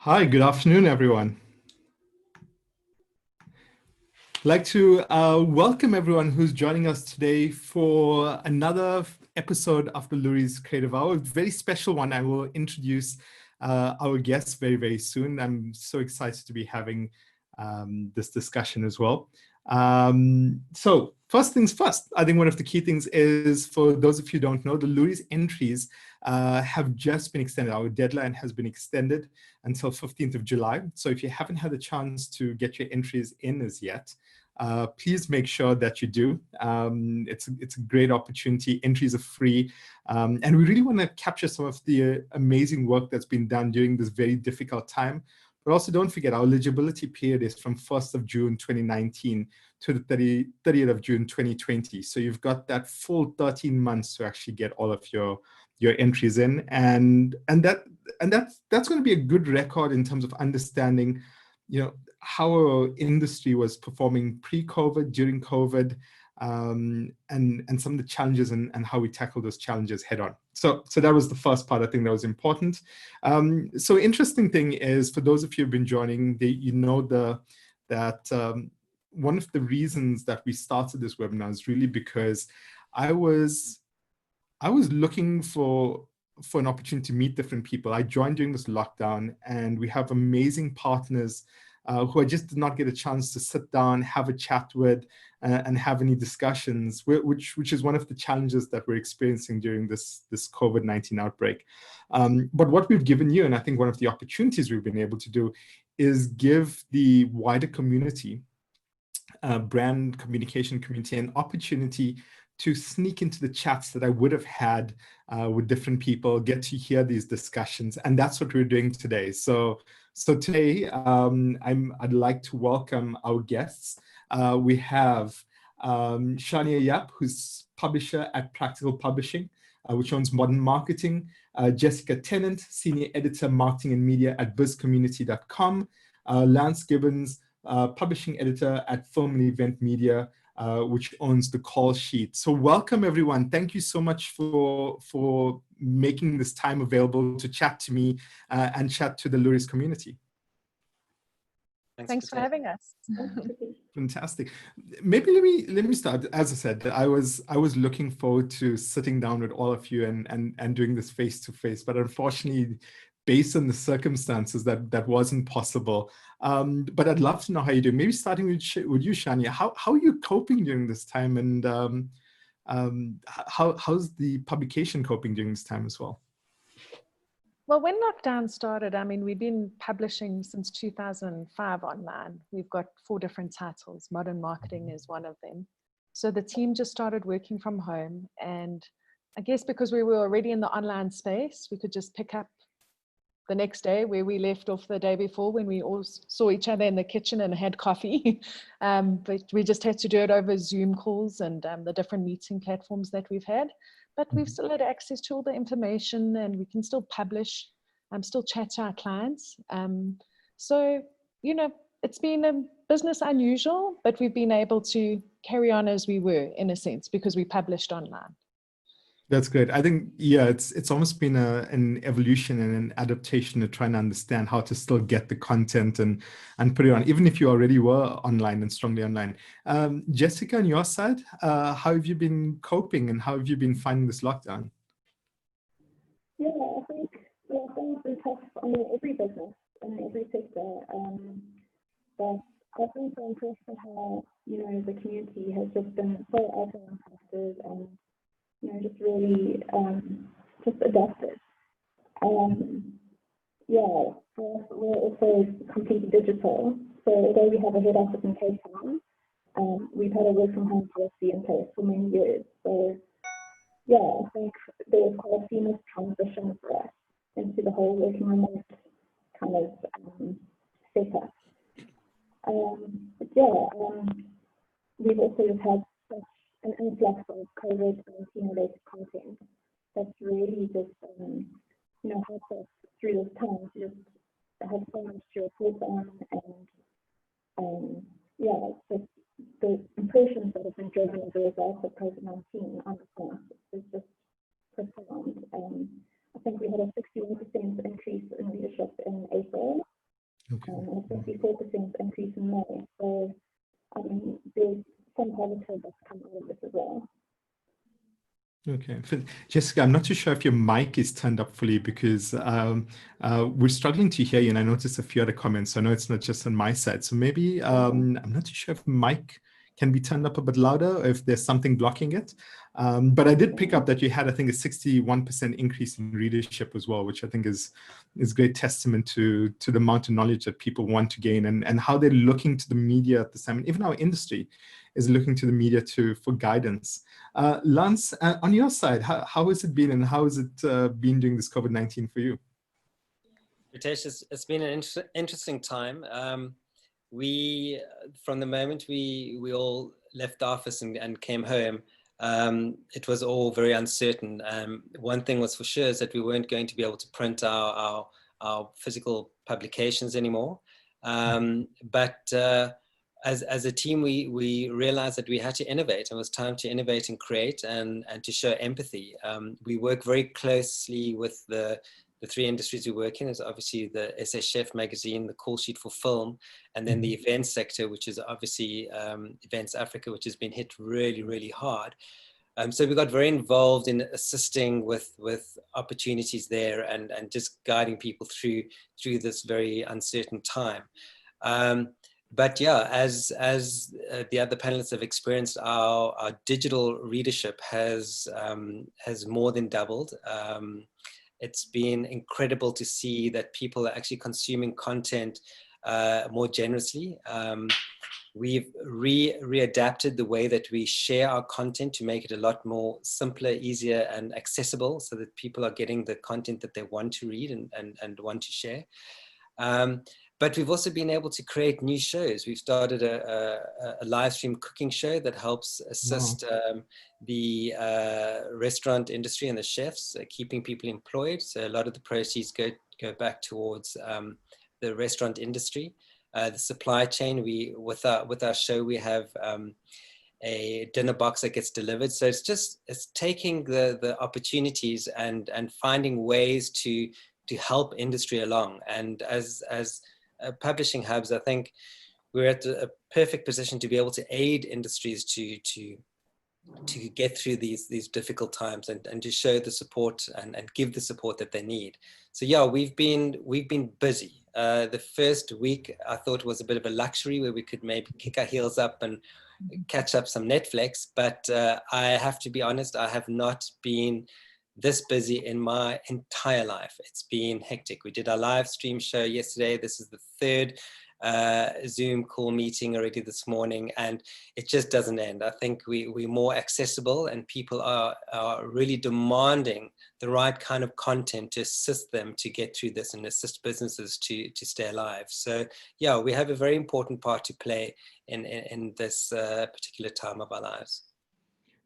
Hi, good afternoon, everyone. I'd like to welcome everyone who's joining us today for another episode of the Loeries Creative Hour, a very special one. I will introduce our guests very, very soon. I'm so excited to be having this discussion as well. So first things first, I think one of the key things is, for those of you who don't know, the Loeries entries have just been extended. Our deadline has been extended until 15th of July. So if you haven't had a chance to get your entries in as yet, please make sure that you do. It's a great opportunity. Entries are free. And we really want to capture some of the amazing work that's been done during this very difficult time. But also don't forget, our eligibility period is from 1st of June 2019 to the 30th of June 2020. So you've got that full 13 months to actually get all of your entries in. And that's going to be a good record in terms of understanding, how our industry was performing pre-COVID, during COVID, and some of the challenges and how we tackle those challenges head on. So that was the first part. I think that was important. So interesting thing is, for those of you who've been joining, that one of the reasons that we started this webinar is really because I was looking for an opportunity to meet different people. I joined during this lockdown, and we have amazing partners who I just did not get a chance to sit down, have a chat with, and have any discussions, which is one of the challenges that we're experiencing during this COVID-19 outbreak. But what we've given you, and I think one of the opportunities we've been able to do, is give the wider community, brand communication community, an opportunity to sneak into the chats that I would have had with different people, get to hear these discussions, and that's what we're doing today. So today, I'd like to welcome our guests. We have Shania Yap, who's publisher at Practical Publishing, which owns Modern Marketing. Jessica Tennant, senior editor, marketing and media at bizcommunity.com. Lance Gibbons, publishing editor at Film and Event Media, which owns The Call Sheet. So welcome, everyone. Thank you so much for making this time available to chat to me and chat to the Loeries community. Thanks for having us. Fantastic. Maybe let me start. As I said, I was looking forward to sitting down with all of you and doing this face to face, but unfortunately, based on the circumstances, that wasn't possible. But I'd love to know how you do. Maybe starting with you, Shania. How are you coping during this time, and how's the publication coping during this time as well? Well, when lockdown started, I mean, we've been publishing since 2005 online. We've got 4 different titles. Modern Marketing is one of them. So the team just started working from home. And I guess because we were already in the online space, we could just pick up the next day where we left off the day before, when we all saw each other in the kitchen and had coffee. But we just had to do it over Zoom calls and the different meeting platforms that we've had. But we've still had access to all the information, and we can still publish, still chat to our clients. So, it's been a business unusual, but we've been able to carry on as we were, in a sense, because we published online. That's great. I think, yeah, it's almost been an evolution and an adaptation to try and understand how to still get the content and put it on, even if you already were online and strongly online. Jessica, on your side, how have you been coping, and how have you been finding this lockdown? Yeah, I think lockdown's been tough on every business and every sector. But I've been so impressed with how, the community has just been so open and trusted, and just really just adapted. Yeah, for us, we're also completely digital. So although we have a head office in Cape Town, we've had a work from home policy in place for many years. So yeah, I think there was quite a seamless transition for us into the whole working remote kind of setup. But yeah, we've also just had such an influx of COVID-19 related content that's really just helped us through this time to just have so much to report on, and yeah, it's just the impressions that have been driven as a result of COVID-19 on the class is just profound. I think we had a 61% increase in readership in April, Okay. and especially 4% increase in May. So, I mean, there's some positive that's come out of this as well. Okay. Jessica, I'm not too sure if your mic is turned up fully because we're struggling to hear you, and I noticed a few other comments. So I know it's not just on my side. So maybe I'm not too sure if mic can be turned up a bit louder or if there's something blocking it. But I did pick up that you had, I think, a 61% increase in readership as well, which I think is great testament to the amount of knowledge that people want to gain and how they're looking to the media at the time. Even our industry is looking to the media for guidance. Lance, on your side, how has it been and how has it been during this COVID-19 for you? Preetesh, it's been an interesting time. We, from the moment we all left the office and came home, it was all very uncertain. One thing was for sure is that we weren't going to be able to print our physical publications anymore. But as a team, we realized that we had to innovate. It was time to innovate and create and to show empathy. We work very closely with the three industries we work in. Is obviously the SA Chef magazine, the call sheet for film, and then the events sector, which is obviously Events Africa, which has been hit really, really hard. So we got very involved in assisting with opportunities there and just guiding people through this very uncertain time. But yeah, as the other panelists have experienced, our digital readership has more than doubled. It's been incredible to see that people are actually consuming content more generously. We've readapted the way that we share our content to make it a lot more simpler, easier, and accessible so that people are getting the content that they want to read and want to share. But we've also been able to create new shows. We've started a live stream cooking show that helps assist the restaurant industry and the chefs, keeping people employed. So a lot of the proceeds go back towards the restaurant industry. The supply chain, with our show, we have a dinner box that gets delivered. So it's taking the opportunities and finding ways to help industry along. And as publishing hubs, I think we're at a perfect position to be able to aid industries to get through these difficult times and to show the support and give the support that they need. So yeah, we've been busy. The first week I thought was a bit of a luxury where we could maybe kick our heels up and catch up some Netflix, but I have to be honest, I have not been this busy in my entire life. It's been hectic. We did our live stream show yesterday. This is the third Zoom call meeting already this morning, and it just doesn't end. I think we're more accessible, and people are really demanding the right kind of content to assist them to get through this and assist businesses to stay alive. So yeah, we have a very important part to play in this particular time of our lives.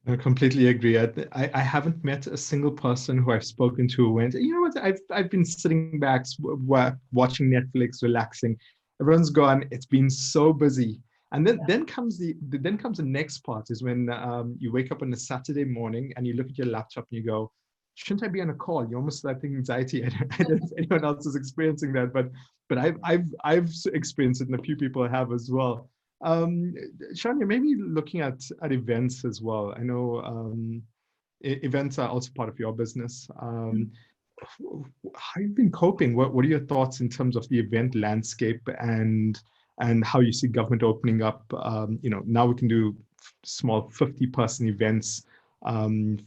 I completely agree. I haven't met a single person who I've spoken to who went, you know what, I've been sitting back, watching Netflix, relaxing. Everyone's gone. It's been so busy. And then comes the next part is when you wake up on a Saturday morning and you look at your laptop and you go, shouldn't I be on a call? You almost start thinking anxiety. I don't know if anyone else is experiencing that, but I've experienced it, and a few people have as well. Shania, maybe looking at events as well. I know events are also part of your business. How have you been coping? What are your thoughts in terms of the event landscape and how you see government opening up? You know, now we can do small 50-person events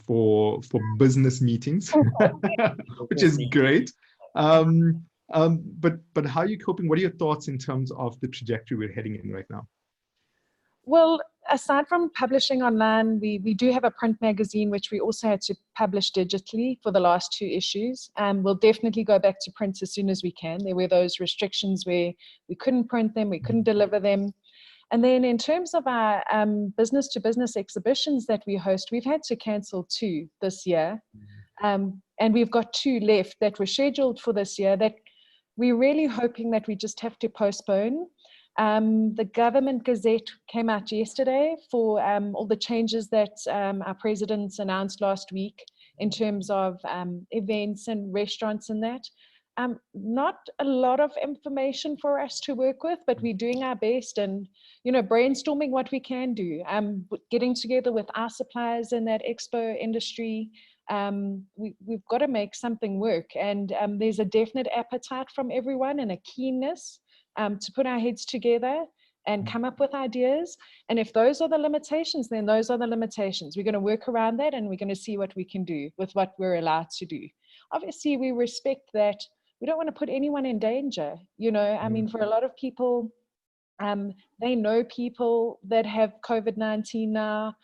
for business meetings, which is great. But how are you coping? What are your thoughts in terms of the trajectory we're heading in right now? Well, aside from publishing online, we do have a print magazine, which we also had to publish digitally for the last 2 issues. We'll definitely go back to print as soon as we can. There were those restrictions where we couldn't print them, we couldn't deliver them. And then in terms of our business-to-business exhibitions that we host, we've had to cancel 2 this year. And we've got 2 left that were scheduled for this year that we're really hoping that we just have to postpone. The government gazette came out yesterday for all the changes that our president announced last week in terms of events and restaurants and that. not a lot of information for us to work with, but we're doing our best and, brainstorming what we can do. Getting together with our suppliers in that expo industry. We've got to make something work, and there's a definite appetite from everyone and a keenness to put our heads together and come up with ideas. And if those are the limitations, then those are the limitations. We're going to work around that, and we're going to see what we can do with what we're allowed to do. Obviously, we respect that. We don't want to put anyone in danger. I mean, for a lot of people, they know people that have COVID-19 now.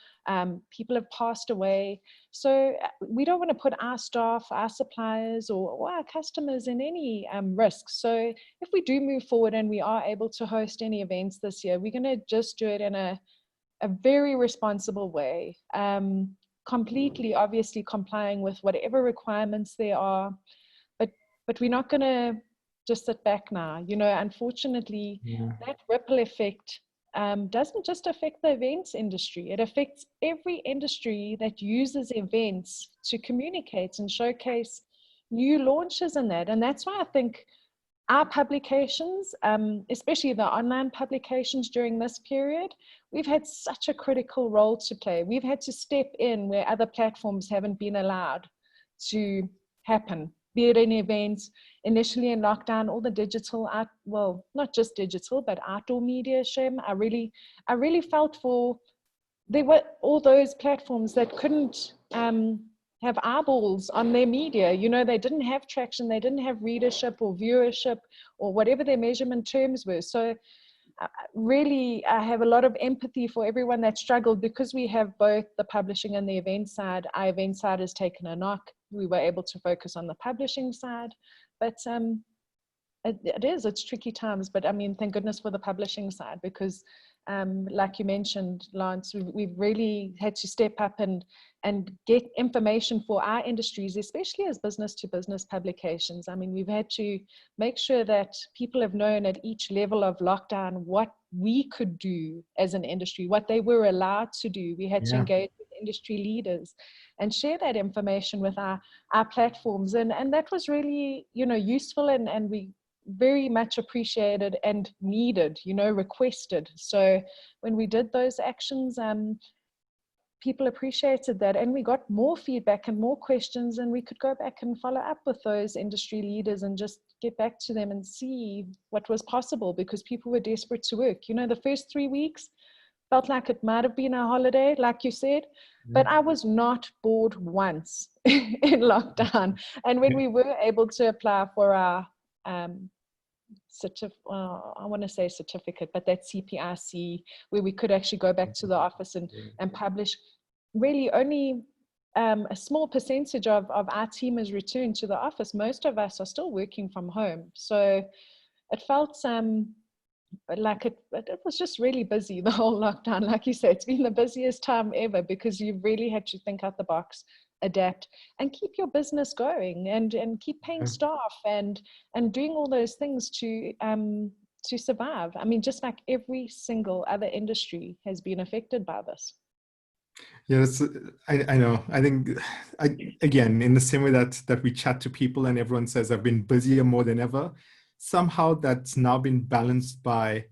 People have passed away. So we don't want to put our staff, our suppliers, or our customers in any risk. So if we do move forward and we are able to host any events this year, we're going to just do it in a very responsible way, completely, obviously, complying with whatever requirements there are. But we're not going to just sit back now. Unfortunately, that ripple effect doesn't just affect the events industry. It affects every industry that uses events to communicate and showcase new launches in that. And that's why I think our publications, especially the online publications during this period, we've had such a critical role to play. We've had to step in where other platforms haven't been allowed to happen. Be it in events, initially in lockdown, all the digital art, well, not just digital, but outdoor media, Shem, I really felt there were all those platforms that couldn't have eyeballs on their media. They didn't have traction, they didn't have readership or viewership or whatever their measurement terms were. So really, I have a lot of empathy for everyone that struggled, because we have both the publishing and the event side. Our event side has taken a knock. We were able to focus on the publishing side, but it's tricky times. But I mean, thank goodness for the publishing side, because like you mentioned, Lance, we've really had to step up and get information for our industries, especially as business to business publications. I mean, we've had to make sure that people have known at each level of lockdown what we could do as an industry, what they were allowed to do. We had to engage with industry leaders and share that information with our platforms. And that was really, useful, and we very much appreciated and needed, requested. So when we did those actions, people appreciated that, and we got more feedback and more questions, and we could go back and follow up with those industry leaders and just get back to them and see what was possible, because people were desperate to work. The first 3 weeks felt like it might have been a holiday, like you said, but I was not bored once in lockdown. And when we were able to apply for our I want to say certificate, but that CPIC, where we could actually go back to the office and publish, really only a small percentage of our team has returned to the office. Most of us are still working from home. So it felt like it was just really busy, the whole lockdown. Like you said, it's been the busiest time ever, because you really had to think out the box, adapt, and keep your business going, and keep paying staff and doing all those things to survive. I mean, just like every single other industry has been affected by this. Yeah, I know. I think, again, in the same way that we chat to people and everyone says I've been busier more than ever, somehow that's now been balanced by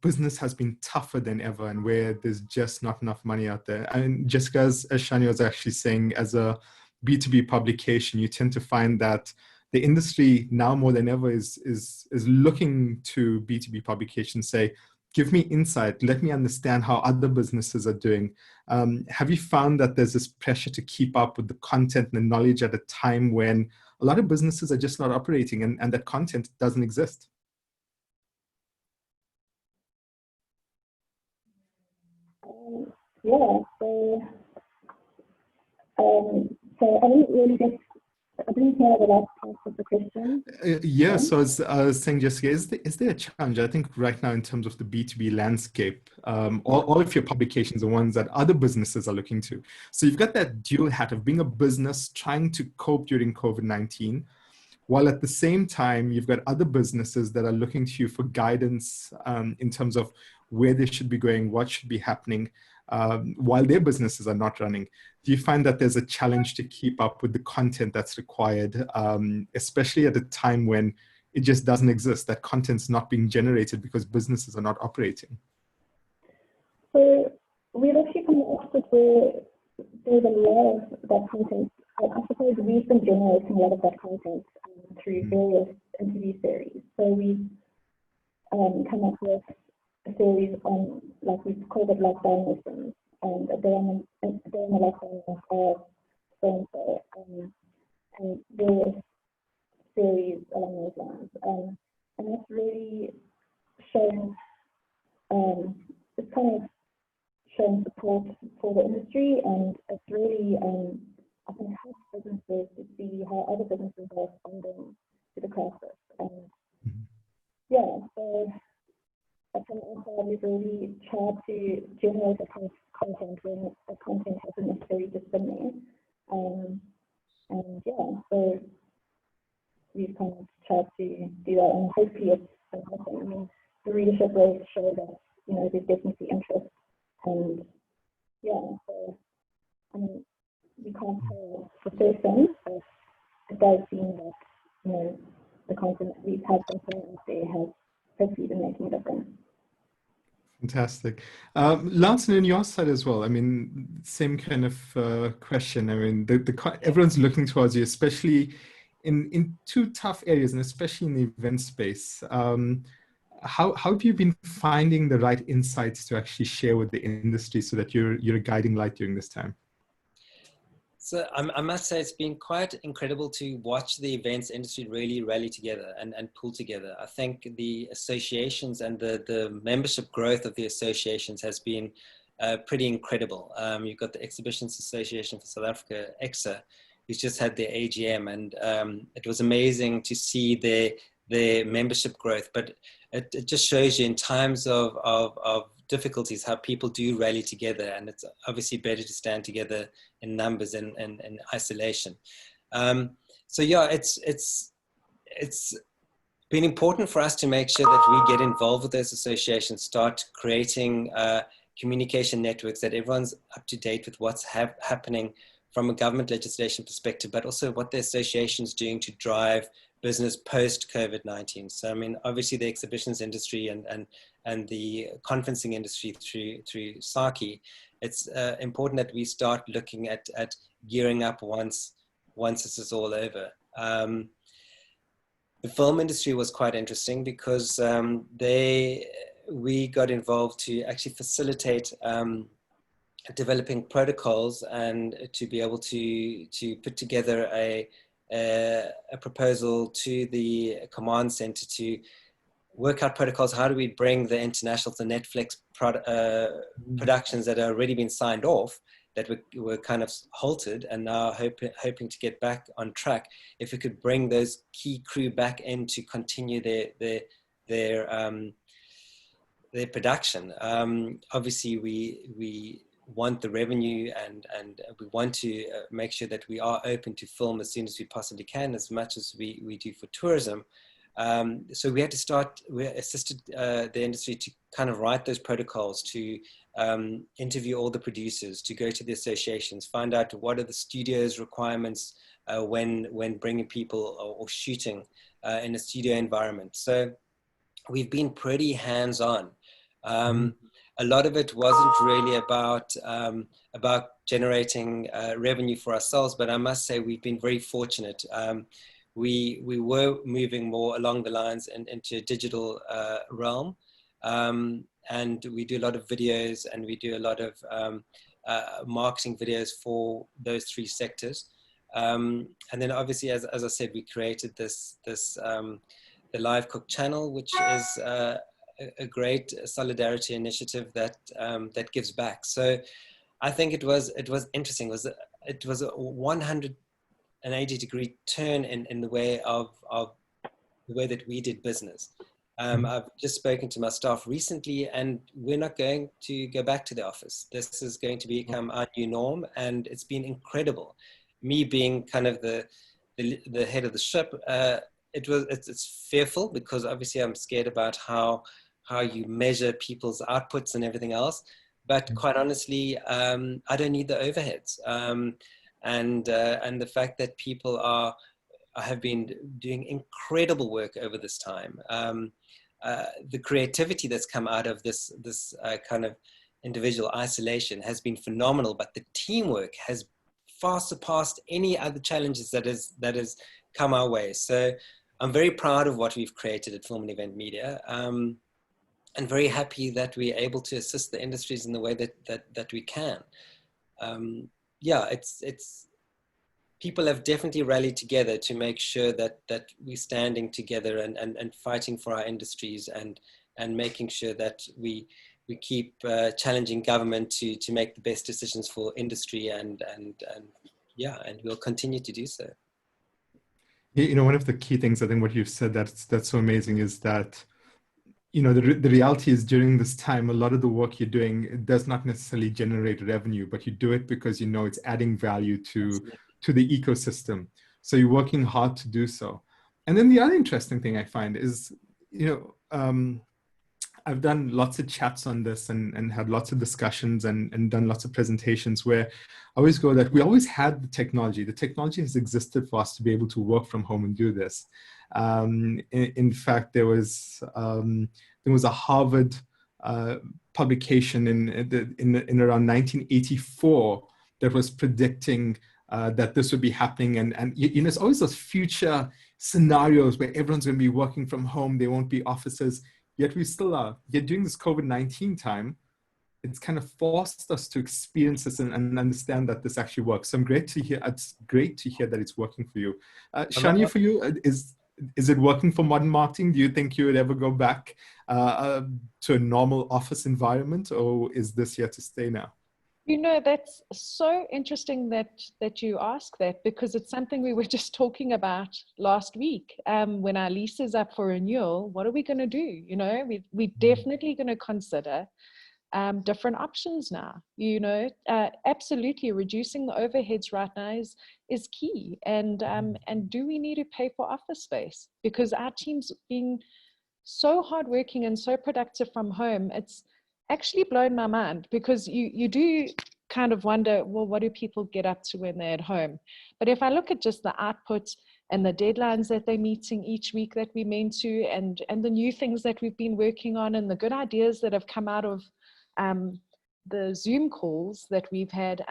business has been tougher than ever, and where there's just not enough money out there. And Jessica, as Shani was actually saying, as a B2B publication, you tend to find that the industry now more than ever is looking to B2B publications, say, give me insight, let me understand how other businesses are doing. Have you found that there's this pressure to keep up with the content and the knowledge at a time when a lot of businesses are just not operating, and that content doesn't exist? Yeah, so I didn't hear the last part of the question. Yeah, so as I was saying, Jessica, is there a challenge? I think right now in terms of the B2B landscape, all of your publications are ones that other businesses are looking to. So you've got that dual hat of being a business trying to cope during COVID-19, while at the same time, you've got other businesses that are looking to you for guidance in terms of where they should be going, what should be happening. while their businesses are not running. Do you find that there's a challenge to keep up with the content that's required, especially at a time when it just doesn't exist, that content's not being generated because businesses are not operating? So we've actually come up where there's a lot of that content. I suppose we've been generating a lot of that content through various interview series. So we've come up with a series on, like we've called it lockdown lessons, and during the lockdown of so and various series along those lines. And that's really shown, it's kind of shown support for the industry, and it's really, I think, helps businesses to see how other businesses are responding to the crisis. And yeah, so from our side, we've really tried to generate the kind of content when the content hasn't necessarily just been there. And yeah, so we've kind of tried to do that, and hopefully it's been helping. I mean, the readership rates show that, you know, there's definitely interest, and yeah, so I mean, we can't tell for certain, but it does seem that, you know, the content that we've had so far out there has hopefully been making a difference. Fantastic. Lance, on your side as well, I mean, same kind of question. I mean, everyone's looking towards you, especially in two tough areas, and especially in the event space. How have you been finding the right insights to actually share with the industry so that you're a guiding light during this time? So I must say it's been quite incredible to watch the events industry really rally together and pull together. I think the associations and the membership growth of the associations has been pretty incredible. You've got the Exhibitions Association for South Africa, EXA, who's just had their AGM, and it was amazing to see their membership growth. But it just shows you in times of difficulties how people do rally together, and it's obviously better to stand together in numbers and isolation. So yeah, it's been important for us to make sure that we get involved with those associations, start creating communication networks, that everyone's up to date with what's happening from a government legislation perspective, but also what the association's doing to drive business post COVID-19. So I mean, obviously the exhibitions industry and the conferencing industry through Saki, it's important that we start looking at gearing up once this is all over. The film industry was quite interesting because we got involved to actually facilitate developing protocols and to be able to put together a proposal to the command center to work out protocols. How do we bring the international to Netflix productions that are already been signed off, that were kind of halted, and now hoping to get back on track? If we could bring those key crew back in to continue their production. Obviously, we want the revenue, and we want to make sure that we are open to film as soon as we possibly can, as much as we do for tourism. So we assisted the industry to kind of write those protocols, to interview all the producers, to go to the associations, find out what are the studio's requirements when bringing people or shooting in a studio environment. So we've been pretty hands-on. A lot of it wasn't really about generating revenue for ourselves, but I must say we've been very fortunate. We were moving more along the lines into a digital realm, and we do a lot of videos, and we do a lot of marketing videos for those three sectors. And then obviously, as I said, we created the Live Cook channel, which is a great solidarity initiative that gives back. So I think it was interesting. It was a 180-degree turn in the way of the way that we did business. I've just spoken to my staff recently, and we're not going to go back to the office. This is going to become our new norm, and it's been incredible. Me being kind of the head of the ship, it's fearful, because obviously I'm scared about how you measure people's outputs and everything else. but quite honestly, I don't need the overheads. And the fact that people have been doing incredible work over this time. The creativity that's come out of this kind of individual isolation has been phenomenal, but the teamwork has far surpassed any other challenges that has come our way. So I'm very proud of what we've created at Film and Event Media, and very happy that we're able to assist the industries in the way that we can. Yeah, it's people have definitely rallied together to make sure that we're standing together and fighting for our industries and making sure that we keep challenging government to make the best decisions for industry and we'll continue to do so. You know, one of the key things, I think what you've said that's so amazing is that, you know, the reality is during this time, a lot of the work you're doing, it does not necessarily generate revenue, but you do it because you know it's adding value to the ecosystem. So you're working hard to do so. And then the other interesting thing I find is, you know, I've done lots of chats on this and had lots of discussions and done lots of presentations where I always go that we always had the technology. The technology has existed for us to be able to work from home and do this. In fact, there was a Harvard publication in around 1984 that was predicting that this would be happening. And you know, it's always those future scenarios where everyone's going to be working from home. There won't be offices. Yet we still are. Yet during this COVID-19 time, it's kind of forced us to experience this and understand that this actually works. So it's great to hear that it's working for you. Shania, for you, is it working for modern marketing? Do you think you would ever go back to a normal office environment, or is this here to stay now? You know, that's so interesting that you ask that, because it's something we were just talking about last week. When our lease is up for renewal, what are we going to do? You know, we're definitely going to consider different options now. You know, absolutely reducing the overheads right now is key. And do we need to pay for office space? Because our team's being so hardworking and so productive from home. It's actually blown my mind, because you do kind of wonder, well, what do people get up to when they're at home? But if I look at just the output and the deadlines that they're meeting each week that we're meant to, and the new things that we've been working on, and the good ideas that have come out of the Zoom calls that we've had,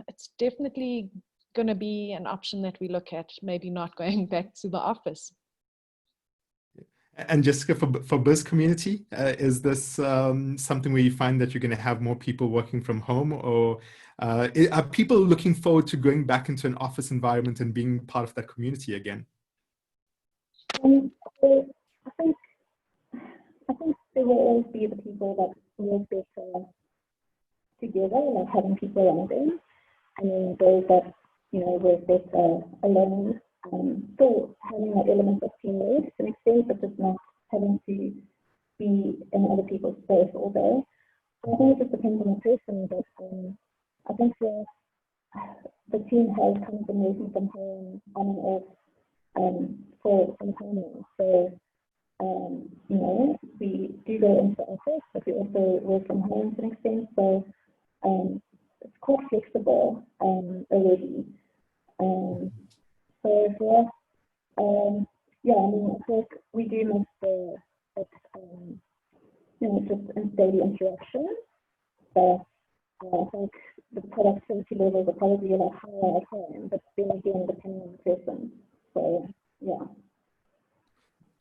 it's definitely going to be an option that we look at, maybe not going back to the office. And Jessica, for BizCommunity, is this something where you find that you're going to have more people working from home, or are people looking forward to going back into an office environment and being part of that community again? So I think there will always be the people that work better together, like having people around them, and then those that, you know, work better alone. Still having that element of teamwork to an extent, but just not having to be in other people's space all day. So I think it just depends on the person, but I think the team has kind of been working from home on and off for some time now. So, you know, we do go into the office, but we also work from home to an extent. So it's quite flexible already. So for us, yeah, I mean, I think we do miss you know, just in daily interaction. But I think the productivity levels are probably a lot higher at home, but then again, depending on the person. So, yeah.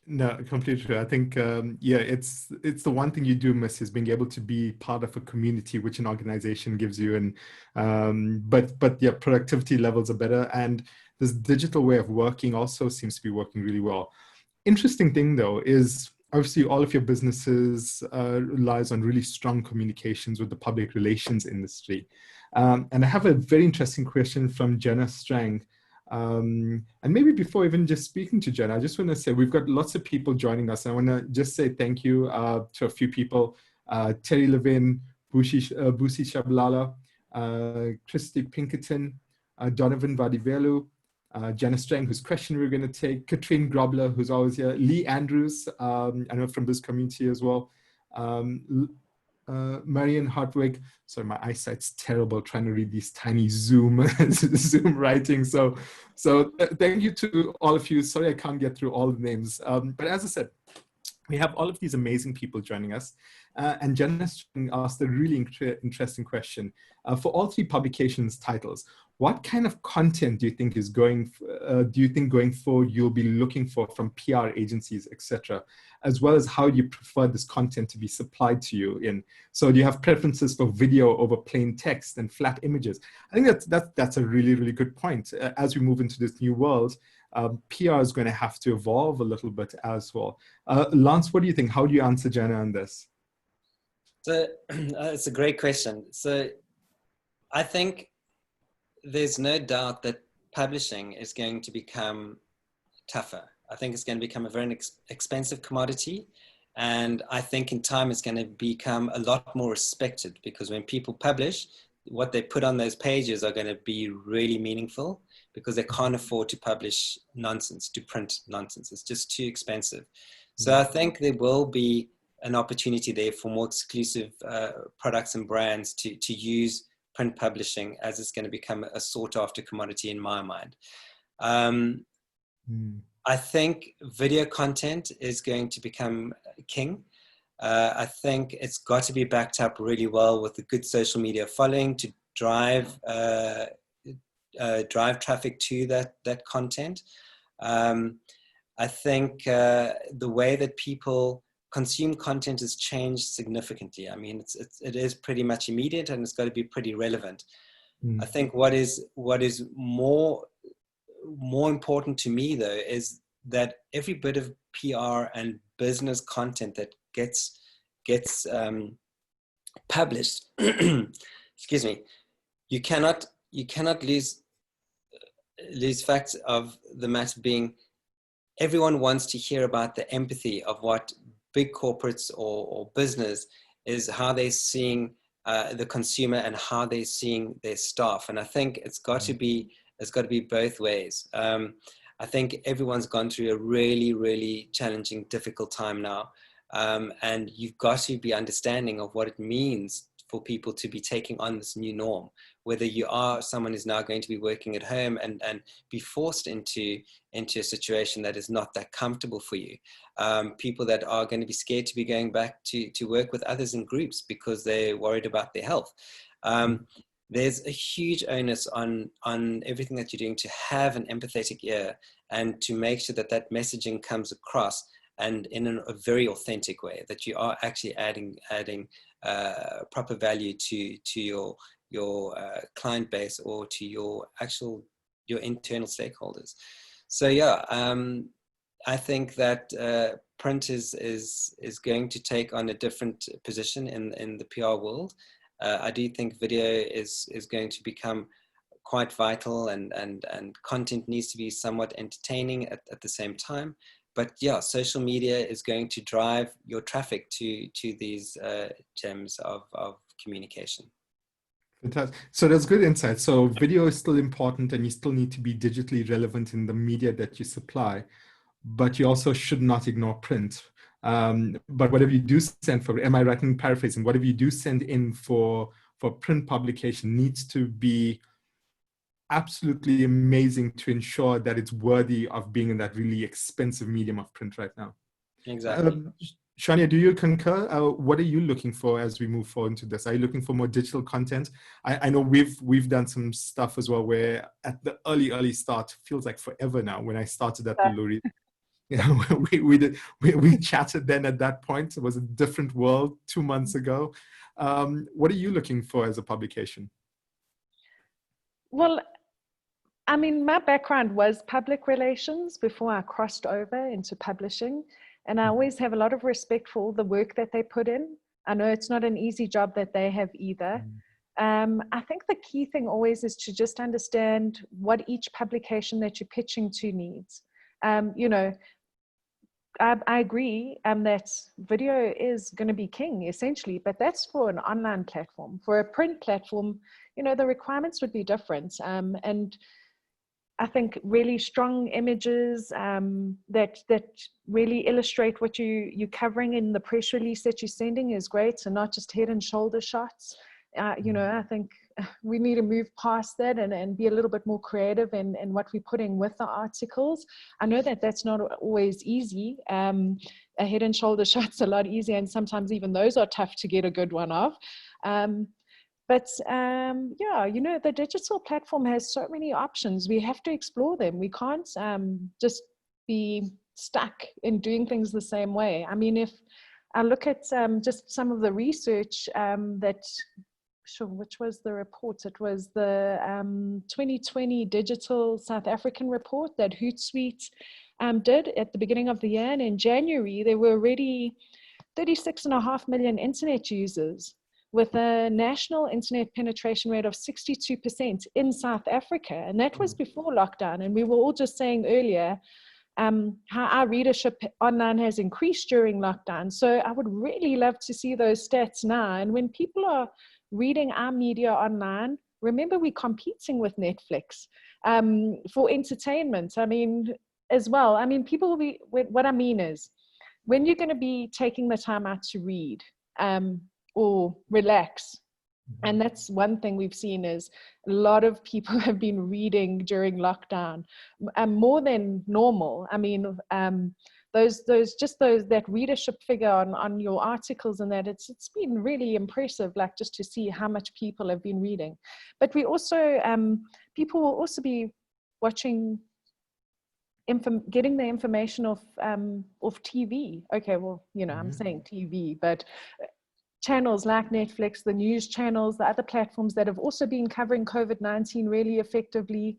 No, completely true. I think, yeah, it's the one thing you do miss is being able to be part of a community, which an organization gives you. And but yeah, productivity levels are better, and this digital way of working also seems to be working really well. Interesting thing though is obviously all of your businesses relies on really strong communications with the public relations industry. And I have a very interesting question from Jenna Strang. And maybe before even just speaking to Jenna, I just want to say we've got lots of people joining us. I want to just say thank you to a few people: Terry Levin, Busi Shabalala, Christy Pinkerton, Donovan Vadivelu, Jenna Strang, whose question we're going to take, Katrine Grobler, who's always here, Lee Andrews, I know from BizCommunity as well, Marian Hartwig. Sorry, my eyesight's terrible trying to read these tiny Zoom Zoom writing. So thank you to all of you. Sorry, I can't get through all the names. But as I said, we have all of these amazing people joining us. And Jenna's asked a really interesting question. For all three publications titles, what kind of content do you think is going forward you'll be looking for from PR agencies, etc., as well as how do you prefer this content to be supplied to you in? So do you have preferences for video over plain text and flat images? I think that's a really, really good point. As we move into this new world, PR is going to have to evolve a little bit as well. Lance, what do you think? How do you answer Jenna on this? So it's a great question. So I think there's no doubt that publishing is going to become tougher. I think it's going to become a very expensive commodity. And I think in time it's going to become a lot more respected, because when people publish, what they put on those pages are going to be really meaningful, because they can't afford to publish nonsense, to print nonsense. It's just too expensive. So I think there will be an opportunity there for more exclusive products and brands to use print publishing, as it's going to become a sought after commodity in my mind. I think video content is going to become king. I think it's got to be backed up really well with a good social media following to drive traffic to that content. I think the way that people consume content has changed significantly. I mean, it is pretty much immediate, and it's got to be pretty relevant. I think what is more important to me, though, is that every bit of PR and business content that gets published, excuse me, you cannot lose facts of the matter being, everyone wants to hear about the empathy of what big corporates or business is, how they're seeing the consumer and how they're seeing their staff. And I think it's got to be both ways. I think everyone's gone through a really, really challenging, difficult time now. And you've got to be understanding of what it means for people to be taking on this new norm, whether you are someone who's now going to be working at home and be forced into a situation that is not that comfortable for you. People that are going to be scared to be going back to work with others in groups because they're worried about their health. There's a huge onus on everything that you're doing to have an empathetic ear and to make sure that messaging comes across and in a very authentic way, that you are actually adding proper value to your client base or to your internal stakeholders. So yeah, I think that print is going to take on a different position in the PR world. I do think video is going to become quite vital, and content needs to be somewhat entertaining at the same time. But yeah, social media is going to drive your traffic to these gems of communication. Fantastic. So that's good insight. So video is still important, and you still need to be digitally relevant in the media that you supply, but you also should not ignore print. But whatever you do send for, am I right in paraphrasing? Whatever you do send in for print publication needs to be absolutely amazing to ensure that it's worthy of being in that really expensive medium of print right now. Exactly. Shania, do you concur? What are you looking for as we move forward into this? Are you looking for more digital content? I know we've done some stuff as well where at the early start, feels like forever now, when I started at the Loeries. We chatted then at that point. It was a different world 2 months ago. What are you looking for as a publication? Well, I mean, my background was public relations before I crossed over into publishing. And I always have a lot of respect for all the work that they put in. I know it's not an easy job that they have either. I think the key thing always is to just understand what each publication that you're pitching to needs. You know, I agree that video is going to be king essentially, but that's for an online platform. For a print platform, you know, the requirements would be different. And I think really strong images that really illustrate what you're covering in the press release that you're sending is great, and not just head and shoulder shots. You know, I think we need to move past that and be a little bit more creative in what we're putting with the articles. I know that that's not always easy. A head and shoulder shot's a lot easier, and sometimes even those are tough to get a good one of. But yeah, you know, the digital platform has so many options. We have to explore them. We can't just be stuck in doing things the same way. I mean, if I look at just some of the research which was the report? It was the 2020 Digital South African report that Hootsuite did at the beginning of the year. And in January, there were already 36.5 million internet users, with a national internet penetration rate of 62% in South Africa. And that was before lockdown. And we were all just saying earlier how our readership online has increased during lockdown. So I would really love to see those stats now. And when people are reading our media online, remember we're competing with Netflix for entertainment. I mean, as well, I mean, people will be, what I mean is, when you're going to be taking the time out to read or relax, and that's one thing we've seen is a lot of people have been reading during lockdown more than normal. I mean, that readership figure on your articles and that, it's been really impressive, like just to see how much people have been reading. But we also, people will also be watching, getting the information off TV. Okay, well, you know, I'm saying TV, but channels like Netflix, the news channels, the other platforms that have also been covering COVID-19 really effectively.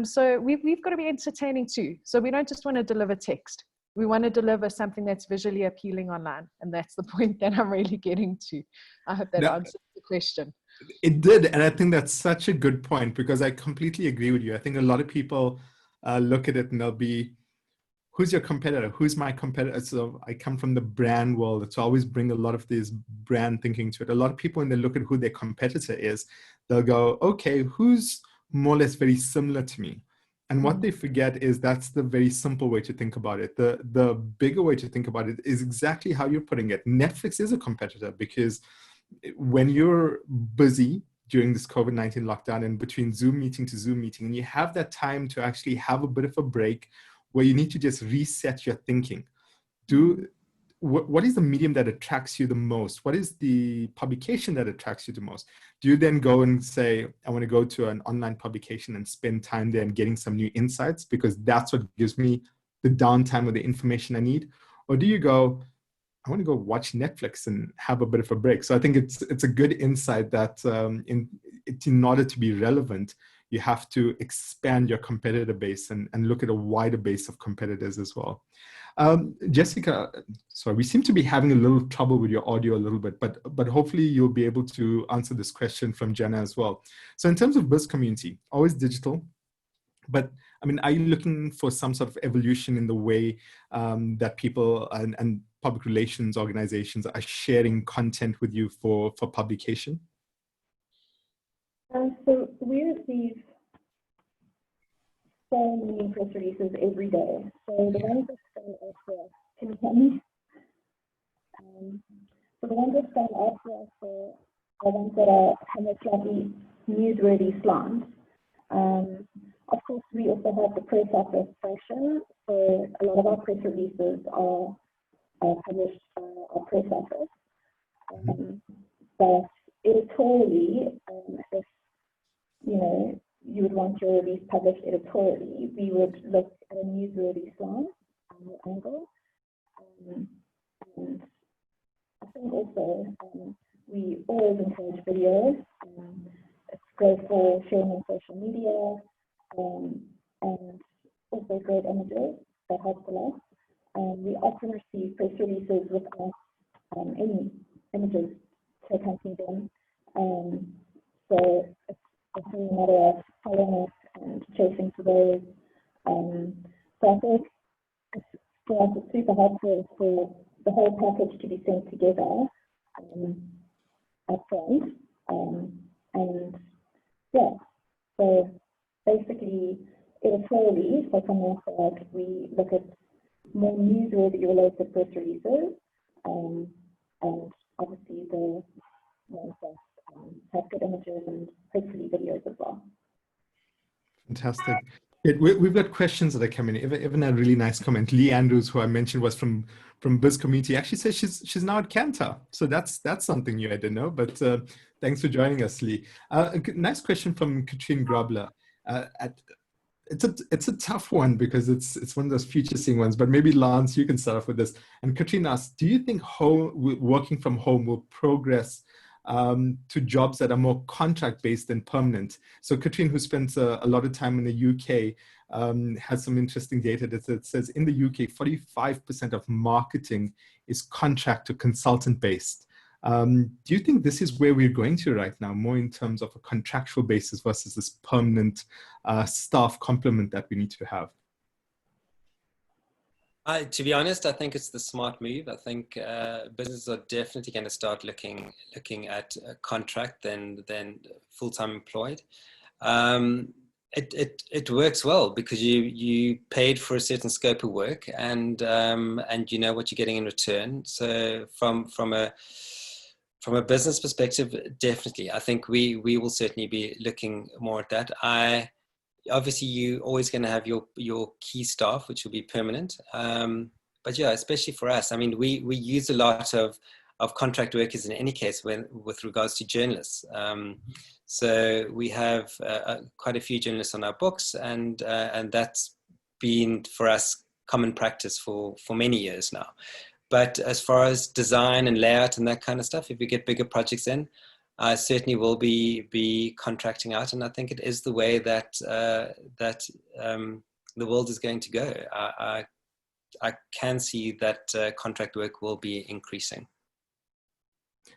So we've got to be entertaining too. So we don't just want to deliver text. We want to deliver something that's visually appealing online. And that's the point that I'm really getting to. I hope that answers the question. It did. And I think that's such a good point, because I completely agree with you. I think a lot of people look at it and they'll be, who's your competitor? Who's my competitor? So I come from the brand world. So I always bring a lot of this brand thinking to it. A lot of people, when they look at who their competitor is, they'll go, okay, who's more or less very similar to me? And what they forget is that's the very simple way to think about it. The bigger way to think about it is exactly how you're putting it. Netflix is a competitor, because when you're busy during this COVID-19 lockdown and between Zoom meeting to Zoom meeting, and you have that time to actually have a bit of a break where you need to just reset your thinking. What is the medium that attracts you the most? What is the publication that attracts you the most? Do you then go and say, I want to go to an online publication and spend time there and getting some new insights, because that's what gives me the downtime or the information I need? Or do you go, I want to go watch Netflix and have a bit of a break? So I think it's a good insight that in order to be relevant, you have to expand your competitor base and look at a wider base of competitors as well. Jessica, sorry, we seem to be having a little trouble with your audio a little bit, but hopefully you'll be able to answer this question from Jenna as well. So in terms of BizCommunity, always digital, but I mean, are you looking for some sort of evolution in the way that people and public relations organizations are sharing content with you for publication? So we receive so many press releases every day. So the ones that stand out for us, can you hear me? So the ones that stand out for us are ones that have a slightly newsworthy slant. Of course, we also have the press office section. So a lot of our press releases are published by our press office. But editorially, if you know, you would want your release published editorially, we would look at a newsworthy slant angle. And I think also we always encourage videos. It's great for sharing on social media, and also great images. That helps a lot. We often receive press releases without any images to accompany them. So it's a matter of following up and chasing for those. So I think for us it's super helpful for the whole package to be sent together up front. And yeah, so basically editorially, so from our side, we look at more newsworthy related press releases, and obviously the ones that have good images and hopefully videos as well. Fantastic. We've got questions that are coming in. Even a really nice comment. Lee Andrews, who I mentioned was from BizCommunity, actually says she's now at Cantor. So that's something new I didn't know. But thanks for joining us, Lee. Nice question from Katrine Grobler. It's a tough one because it's one of those future-seeing ones. But maybe Lance, you can start off with this. And Katrine asks, do you think working from home will progress to jobs that are more contract-based than permanent? So Katrine, who spends a lot of time in the UK, has some interesting data that says in the UK, 45% of marketing is contract to consultant-based. Do you think this is where we're going to right now, more in terms of a contractual basis versus this permanent staff complement that we need to have? To be honest, I think it's the smart move. I think businesses are definitely going to start looking at a contract than full-time employed. It works well because you paid for a certain scope of work, and you know what you're getting in return. So from a business perspective, definitely, I think we will certainly be looking more at that. Obviously, you're always going to have your key staff, which will be permanent. But yeah, especially for us, I mean, we use a lot of contract workers in any case with regards to journalists. So we have quite a few journalists on our books, and that's been for us common practice for many years now. But as far as design and layout and that kind of stuff, if we get bigger projects in, I certainly will be contracting out, and I think it is the way that the world is going to go. I can see that contract work will be increasing.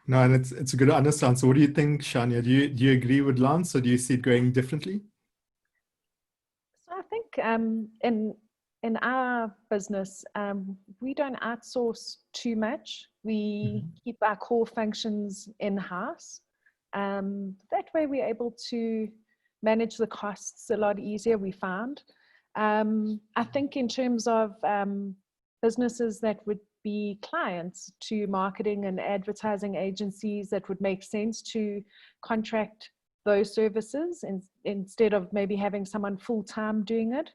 No, and it's a good understand. So, what do you think, Shania? Do you agree with Lance, or do you see it going differently? So I think in our business, we don't outsource too much. We keep our core functions in-house. That way we're able to manage the costs a lot easier, we found. I think in terms of businesses that would be clients to marketing and advertising agencies, that would make sense to contract those services instead of maybe having someone full-time doing it.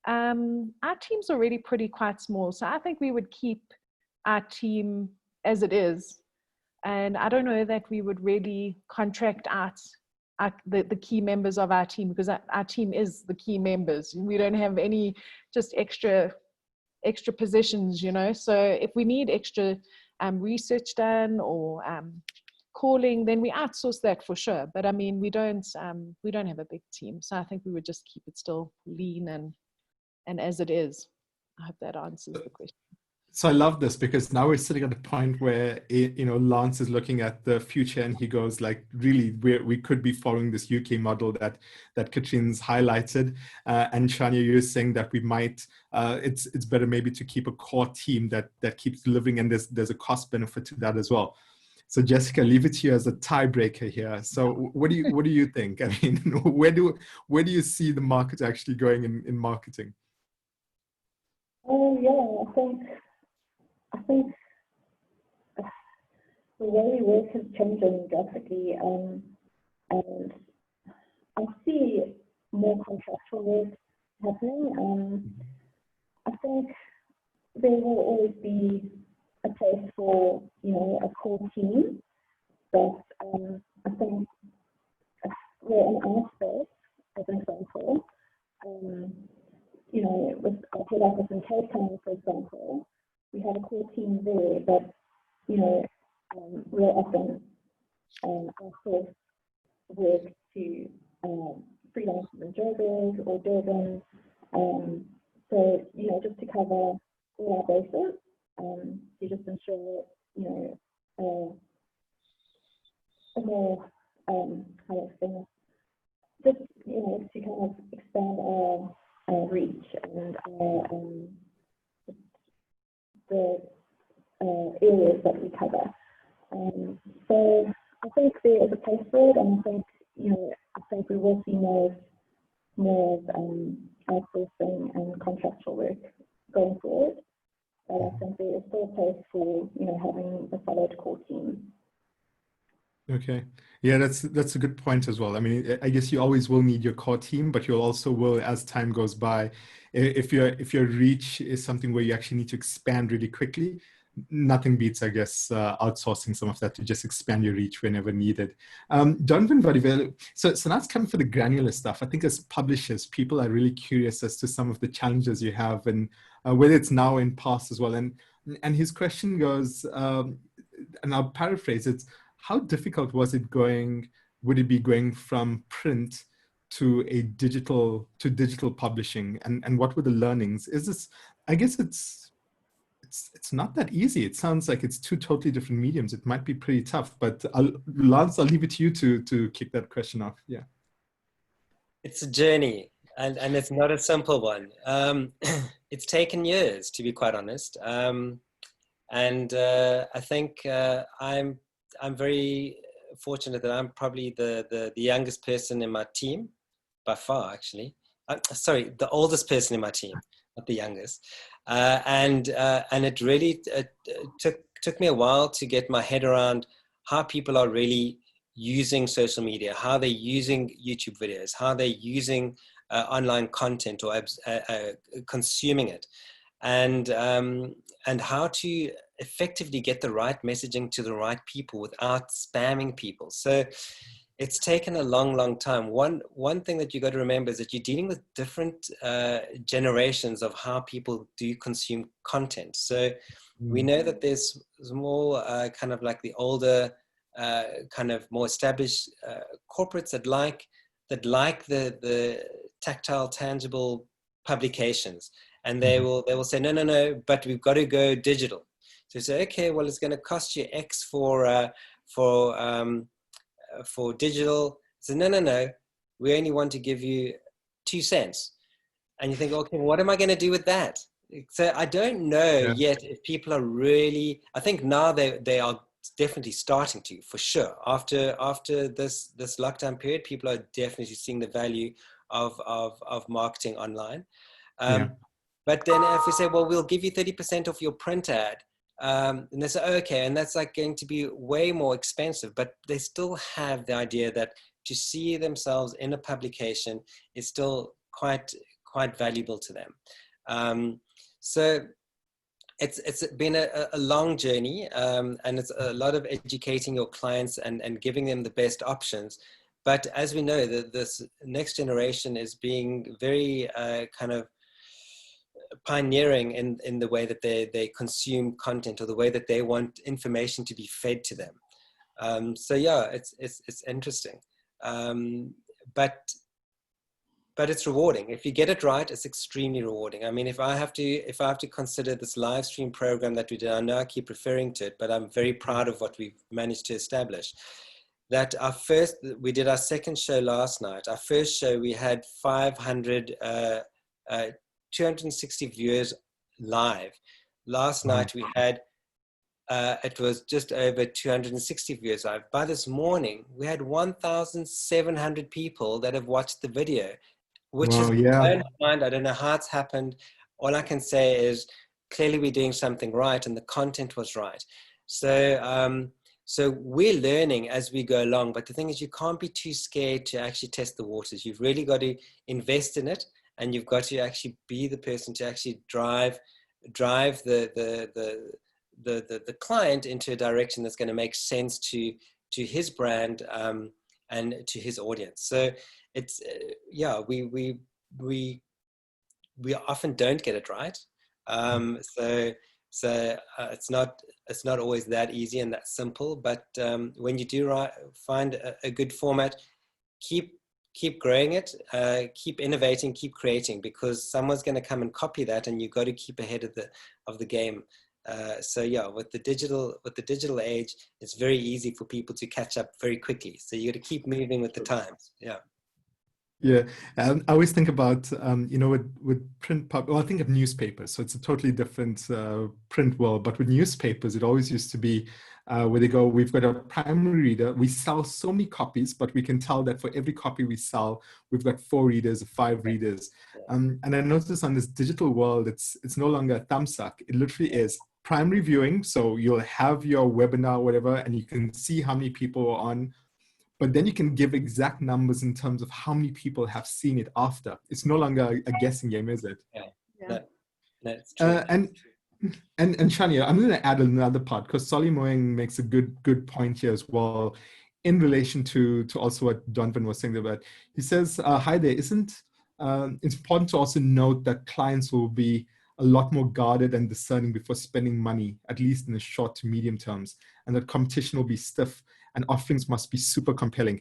Our team's already quite small, so I think we would keep our team as it is. And I don't know that we would really contract out the key members of our team, because our team is the key members. We don't have any just extra positions, you know. So if we need extra research done or calling, then we outsource that for sure. But I mean, we don't have a big team, so I think we would just keep it still lean and as it is. I hope that answers the question. So I love this, because now we're sitting at a point where, you know, Lance is looking at the future and he goes like, really, we could be following this UK model that Katrine's highlighted. And Shania, you're saying that we might, it's better maybe to keep a core team that keeps delivering, and there's a cost benefit to that as well. So Jessica, leave it to you as a tiebreaker here. So what do you think? I mean, where do you see the market actually going in marketing? Yeah, I think the way we work is changing drastically, and I see more contractual work happening. I think there will always be a place for, you know, a core team, but I think in our space, as an example, you know, with our head office in Cape Town, for example, we have a core team there, but, you know, we'll often outsource work to freelancers in Joburg or Durban. So, you know, just to cover all our bases, to just ensure, you know, a more, how do I explain this? Just, you know, to kind of expand our reach and the areas that we cover. So I think there is a place for it, and I think, you know, I think we will see more core team. Okay. Yeah, that's a good point as well. I mean, I guess you always will need your core team, but you also will, as time goes by, if your reach is something where you actually need to expand really quickly, nothing beats, I guess, outsourcing some of that to just expand your reach whenever needed. Donovan Vadivel, so now it's coming for the granular stuff. I think as publishers, people are really curious as to some of the challenges you have, and whether it's now in past as well. And his question goes, and I'll paraphrase it. How difficult would it be going from print to digital publishing, and what were the learnings? I guess it's not that easy. It sounds like it's two totally different mediums. It might be pretty tough, but Lance, I'll leave it to you to kick that question off. Yeah. It's a journey, and it's not a simple one. It's taken years, to be quite honest. And I think I'm very fortunate that I'm probably the youngest person in my team, by far, actually. Sorry, the oldest person in my team, not the youngest. And it really took me a while to get my head around how people are really using social media, how they're using YouTube videos, how they're using online content or consuming it. And how to effectively get the right messaging to the right people without spamming people. So it's taken a long time. One thing that you got to remember is that you're dealing with different generations of how people do consume content. So we know that there's more kind of like the older, kind of more established corporates that like the tactile, tangible publications. And they will say, no, but we've got to go digital. So you say, okay, well, it's going to cost you X for digital. So no, we only want to give you 2 cents. And you think, okay, what am I going to do with that? So I don't know yet if people are really. I think now they are definitely starting to, for sure. After this lockdown period, people are definitely seeing the value of marketing online. But then if we say, well, we'll give you 30% of your print ad, and they say, okay, and that's like going to be way more expensive, but they still have the idea that to see themselves in a publication is still quite valuable to them. So it's been a long journey, and it's a lot of educating your clients and giving them the best options. But as we know, this next generation is being very kind of pioneering in the way that they consume content, or the way that they want information to be fed to them. So yeah, it's interesting, but it's rewarding. If you get it right, it's extremely rewarding. I mean, if I have to consider this live stream program that we did, I know I keep referring to it, but I'm very proud of what we've managed to establish. That we did our second show last night. Our first show, we had 260 viewers live. Last night we had, it was just over 260 viewers live. By this morning, we had 1,700 people that have watched the video, which is blown my mind. I don't know how it's happened. All I can say is clearly we're doing something right, and the content was right. So, so we're learning as we go along, but the thing is, you can't be too scared to actually test the waters. You've really got to invest in it. And you've got to actually be the person to actually drive the client into a direction that's going to make sense to his brand and to his audience. So it's we often don't get it right. So it's not always that easy and that simple. But when you do find a good format, keep growing it, keep innovating, keep creating, because someone's going to come and copy that, and you've got to keep ahead of the game. So yeah, with the digital age, it's very easy for people to catch up very quickly. So you got to keep moving with the times. Yeah. Yeah, I always think about, with print well, I think of newspapers, so it's a totally different print world. But with newspapers, it always used to be where they go, we've got a primary reader, we sell so many copies, but we can tell that for every copy we sell, we've got 4 readers or 5 readers. And I noticed on this digital world, it's no longer a thumbsuck. It literally is primary viewing. So you'll have your webinar, whatever, and you can see how many people are on, but then you can give exact numbers in terms of how many people have seen it after. It's no longer a guessing game, is it? Yeah. Yeah. No, it's true. And Shania, I'm going to add another part, because Solly Moeng makes a good point here as well, in relation to also what Donovan was saying about. He says, hi there, it's important to also note that clients will be a lot more guarded and discerning before spending money, at least in the short to medium terms, and that competition will be stiff and offerings must be super compelling.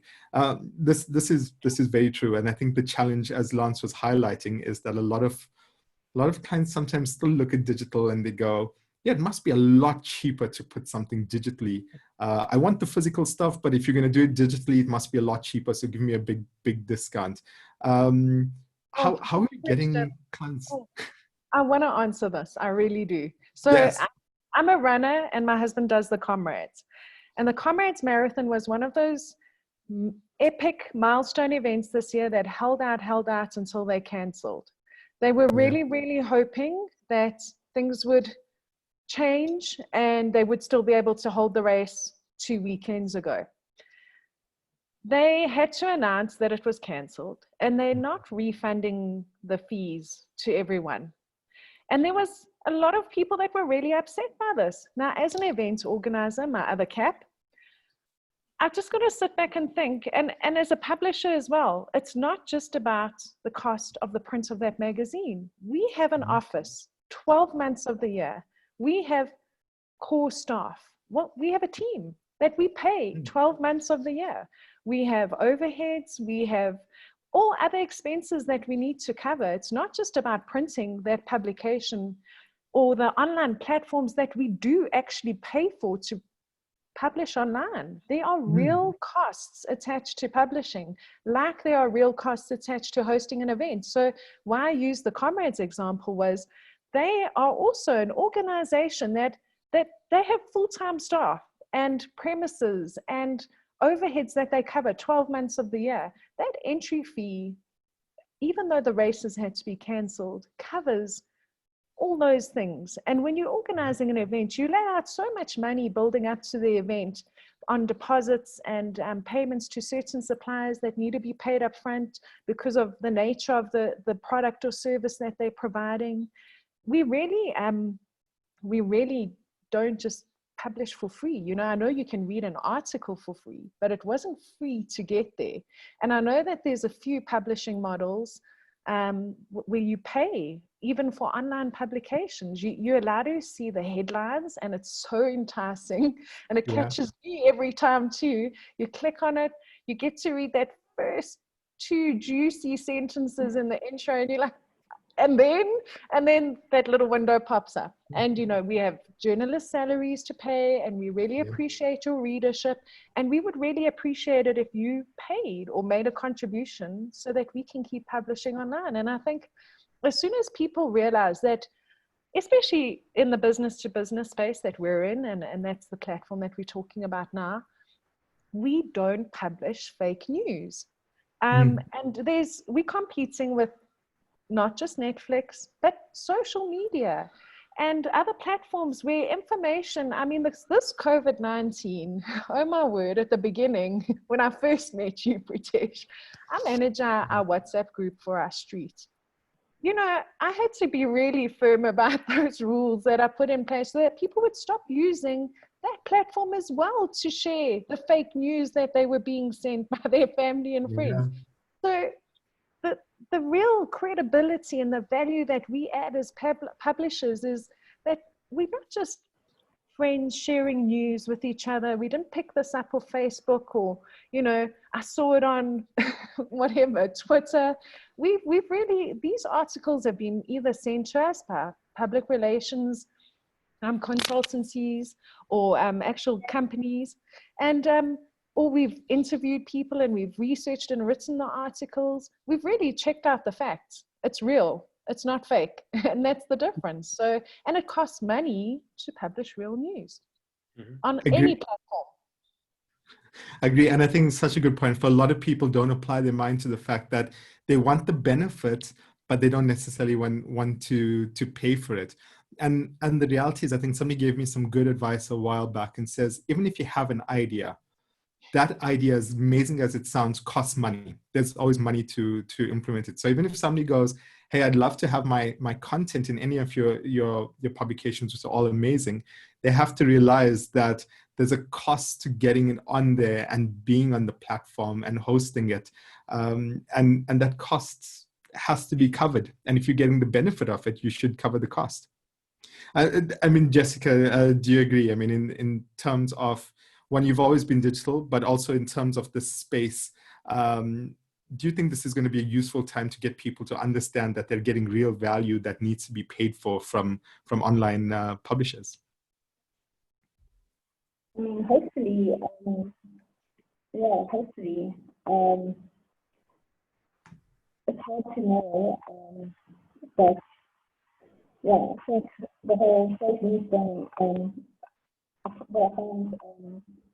This is very true. And I think the challenge, as Lance was highlighting, is that a lot of clients sometimes still look at digital and they go, yeah, it must be a lot cheaper to put something digitally. I want the physical stuff, but if you're going to do it digitally, it must be a lot cheaper. So give me a big discount. How are you getting clients? I want to answer this. I really do. So Yes. I'm a runner and my husband does the Comrades. And the Comrades Marathon was one of those epic milestone events this year that held out until they canceled. They were really hoping that things would change and they would still be able to hold the race 2 weekends ago. They had to announce that it was canceled and they're not refunding the fees to everyone. And there was a lot of people that were really upset by this. Now, as an event organizer, my other cap, I've just got to sit back and think, and as a publisher as well, it's not just about the cost of the print of that magazine. We have an office 12 months of the year. We have core staff. Well, we have a team that we pay 12 months of the year. We have overheads. We have all other expenses that we need to cover. It's not just about printing that publication or the online platforms that we do actually pay for to publish online. There are real costs attached to publishing, like there are real costs attached to hosting an event. So why I use the Comrades example was they are also an organization that they have full-time staff and premises and overheads that they cover 12 months of the year. That entry fee, even though the races had to be canceled, covers all those things. And when you're organizing an event, you lay out so much money building up to the event on deposits and payments to certain suppliers that need to be paid up front because of the nature of the product or service that they're providing. We really don't just publish for free. You know, I know you can read an article for free, but it wasn't free to get there. And I know that there's a few publishing models where you pay even for online publications. You're allowed to see the headlines and it's so enticing and it catches me every time too. You click on it, you get to read that first 2 juicy sentences in the intro and you're like, and then that little window pops up. And, you know, we have journalist salaries to pay and we really appreciate your readership. And we would really appreciate it if you paid or made a contribution so that we can keep publishing online. And I think as soon as people realize that, especially in the business to business space that we're in, and that's the platform that we're talking about now, we don't publish fake news. And we're competing with not just Netflix, but social media and other platforms where information, I mean, this COVID-19, oh my word, at the beginning, when I first met you, Preetesh, I manage our WhatsApp group for our street. You know, I had to be really firm about those rules that I put in place so that people would stop using that platform as well to share the fake news that they were being sent by their family and friends. So the real credibility and the value that we add as publishers is that we're not just friends sharing news with each other. We didn't pick this up off Facebook or, you know, I saw it on whatever, Twitter. We've really, these articles have been either sent to us by public relations consultancies or actual companies, and or we've interviewed people and we've researched and written the articles. We've really checked out the facts. It's real. It's not fake. And that's the difference. So, and it costs money to publish real news on any platform. Agree. And I think it's such a good point. For a lot of people don't apply their mind to the fact that they want the benefit, but they don't necessarily want to pay for it. and the reality is, I think somebody gave me some good advice a while back and says, even if you have an idea, that idea, as amazing as it sounds, costs money. There's always money to implement it. So even if somebody goes, hey, I'd love to have my content in any of your publications, which are all amazing, they have to realize that there's a cost to getting it on there and being on the platform and hosting it. And that cost has to be covered. And if you're getting the benefit of it, you should cover the cost. I mean, Jessica, do you agree? I mean, in terms of, one, you've always been digital, but also in terms of the space, do you think this is going to be a useful time to get people to understand that they're getting real value that needs to be paid for from online publishers? I mean, hopefully, yeah, hopefully. It's hard to know, but yeah, I think the whole fake news thing, what I found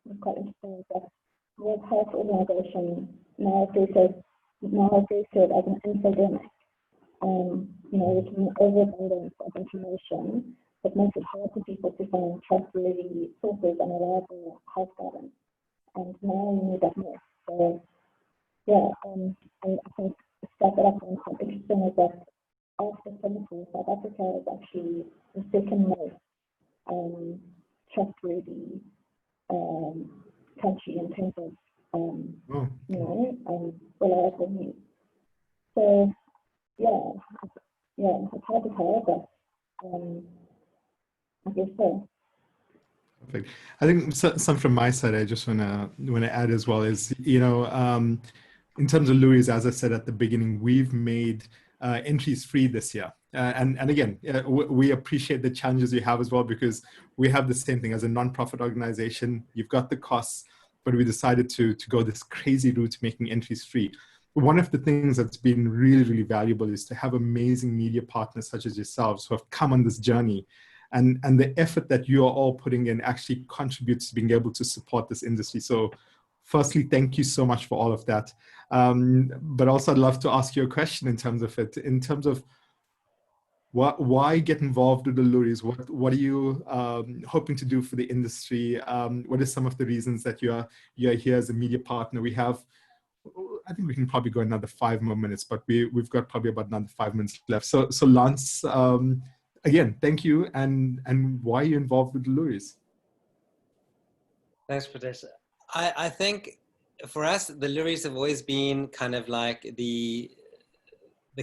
was quite interesting is that World Health Organization now refers to it as an infodemic. Which is an overabundance of information that makes it hard for people to find trustworthy sources and reliable health guidance. And now we need that more. So, yeah, and I think the stuff that I find quite interesting is that after Singapore, South Africa is actually the second most trustworthy country in terms of, reliable news. So, yeah, it's hard to tell, but I guess so. Perfect. I think some from my side, I just want to add as well is, in terms of Loeries, as I said at the beginning, we've made entries free this year. And again, we appreciate the challenges you have as well, because we have the same thing as a nonprofit organization. You've got the costs, but we decided to go this crazy route making entries free. One of the things that's been really, really valuable is to have amazing media partners such as yourselves who have come on this journey. And the effort that you are all putting in actually contributes to being able to support this industry. So firstly, thank you so much for all of that. But also I'd love to ask you a question in terms of it, in terms of why get involved with the Loeries? What are you hoping to do for the industry? What are some of the reasons that you're here as a media partner? We have, I think we can probably go another 5 more minutes, but we've got probably about another 5 minutes left. So Lance, again, thank you, and why are you involved with the Loeries? Thanks, Preetesh. I think for us, the Loeries have always been kind of like the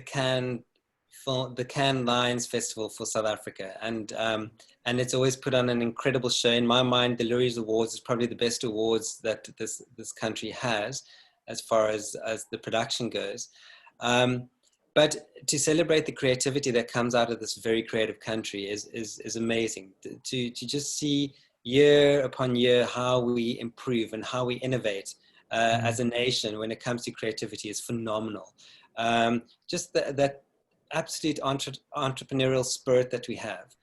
Cannes Lions Festival for South Africa, and it's always put on an incredible show. In my mind, the Loeries Awards is probably the best awards that this country has, as far as the production goes. But to celebrate the creativity that comes out of this very creative country is amazing. To just see year upon year how we improve and how we innovate as a nation when it comes to creativity is phenomenal. Just that absolute entrepreneurial spirit that we have.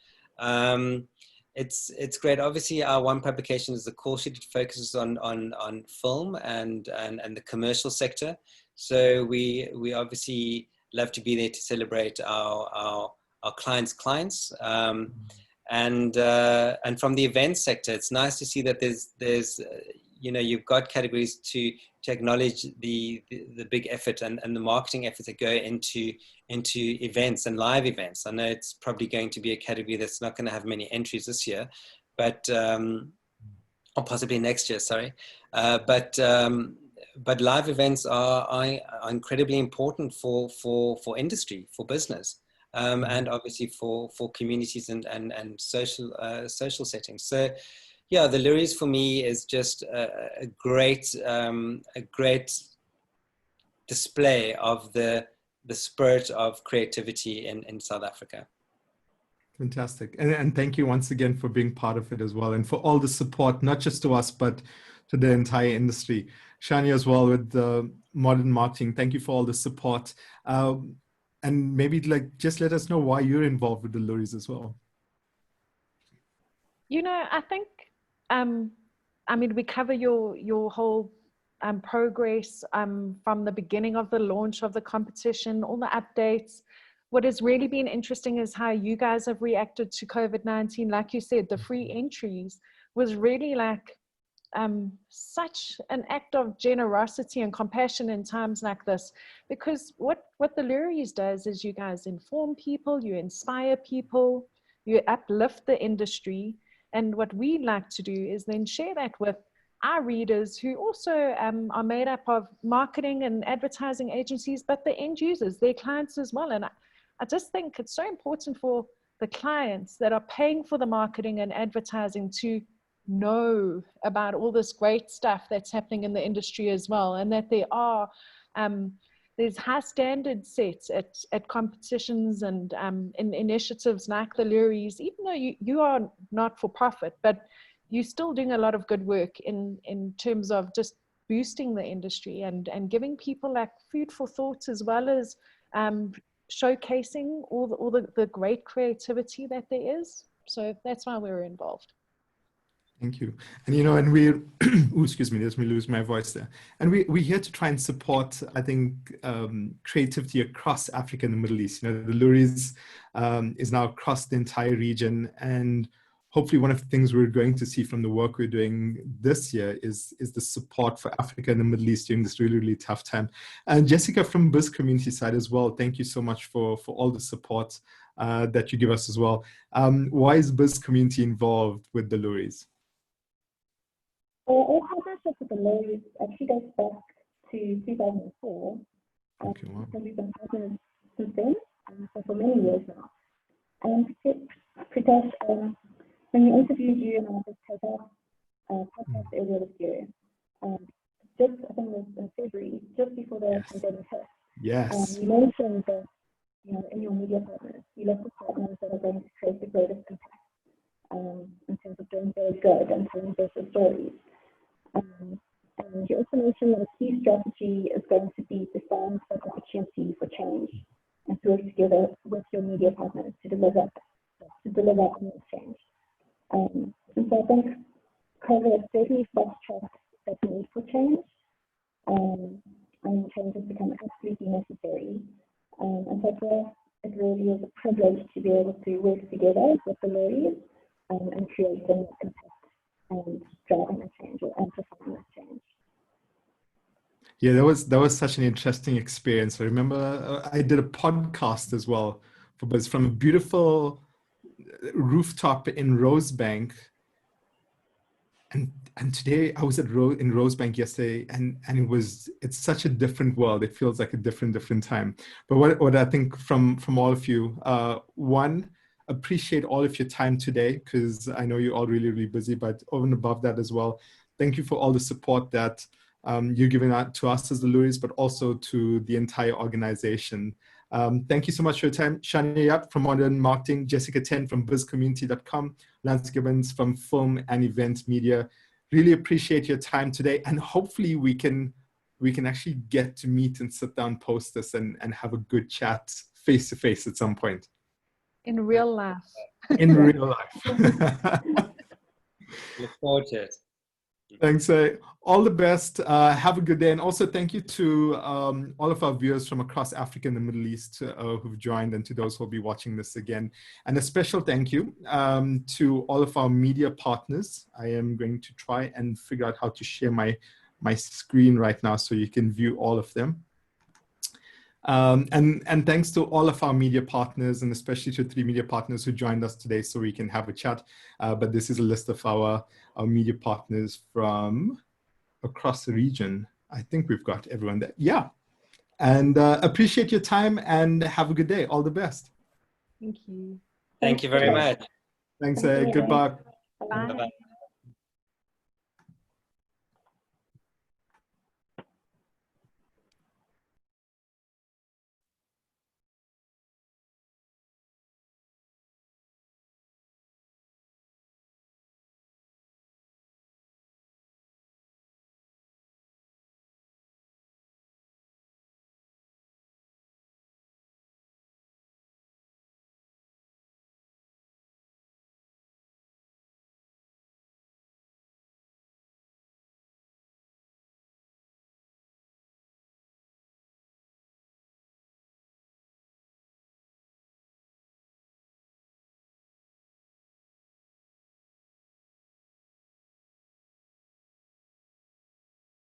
It's great. Obviously, our one publication is the call sheet. It focuses on film and the commercial sector. So we obviously love to be there to celebrate our clients. And from the event sector, it's nice to see that there's you've got categories to acknowledge the big effort and the marketing efforts that go into events and live events. I know it's probably going to be a category that's not going to have many entries this year, but or possibly next year, sorry. But live events are incredibly important for industry, for business, and obviously for communities and social settings. So, yeah, the Loeries for me is just a great display of the spirit of creativity in South Africa. Fantastic. And thank you once again for being part of it as well, and for all the support, not just to us, but to the entire industry. Shani as well with the Modern Marketing, thank you for all the support. And maybe just let us know why you're involved with the Loeries as well. I think, we cover your whole progress from the beginning of the launch of the competition, all the updates. what has really been interesting is how you guys have reacted to COVID-19. Like you said, the free entries was really like such an act of generosity and compassion in times like this, because what the Loeries does is you guys inform people, you inspire people, you uplift the industry, and what we like to do is then share that with our readers, who also are made up of marketing and advertising agencies, but the end users, their clients as well. And I just think it's so important for the clients that are paying for the marketing and advertising to know about all this great stuff that's happening in the industry as well, and that there are there's high standards set at competitions and in initiatives like the Loeries, even though you are not for profit, but you're still doing a lot of good work in terms of just boosting the industry and giving people like food for thought, as well as showcasing all the great creativity that there is. So that's why we're involved. Thank you. And, you know, and we're, ooh, excuse me, let me lose my voice there. And we're here to try and support, I think, creativity across Africa and the Middle East. You know, the Loeries is now across the entire region. And hopefully one of the things we're going to see from the work we're doing this year is the support for Africa and the Middle East during this really, really tough time. And Jessica, from BizCommunity side as well, thank you so much for all the support that you give us as well. Why is BizCommunity involved with the Loeries? Our partnership with the Loeries actually goes back to 2004. Okay, wow. So we've been partners since then, so for many years now. And Preetesh, when we interviewed you in our BizCommunity podcast earlier this year, just I think it was in February, just before the pandemic hit, Yes. you mentioned that, you know, in your media partners, you look for partners that are going to create the greatest impact in terms of doing very good and telling better stories. And you also mentioned that a key strategy is going to be to find that opportunity for change and to work together with your media partners to deliver on this change. And so I think COVID certainly fast-tracked that need for change, and change has become absolutely necessary. And so for us, it really is a privilege to be able to work together with the Loeries and creating impact and driving a change or amplifying that change. Yeah, that was such an interesting experience. I remember I did a podcast as well for Biz from a beautiful rooftop in Rosebank. And today I was in Rosebank yesterday, and it's such a different world. It feels like a different time. But what I think from all of you, one, appreciate all of your time today, because I know you're all really, really busy, but over and above that as well, thank you for all the support that you're giving out to us as the Loeries, but also to the entire organization. Thank you so much for your time. Shania Yap from Modern Marketing, Jessica Ten from BizCommunity.com, Lance Gibbons from Film and Event Media. Really appreciate your time today, and hopefully we can actually get to meet and sit down post this and have a good chat face to face at some point. In real life. In real life. Look forward to it. Thanks. All the best. Have a good day. And also thank you to all of our viewers from across Africa and the Middle East who've joined, and to those who will be watching this again. And a special thank you to all of our media partners. I am going to try and figure out how to share my screen right now so you can view all of them. And thanks to all of our media partners, and especially to 3 media partners who joined us today so we can have a chat. But this is a list of our media partners from across the region. I think we've got everyone there. Yeah. And appreciate your time and have a good day. All the best. Thank you. Thank you very much. Thanks. Goodbye. Bye. Bye-bye.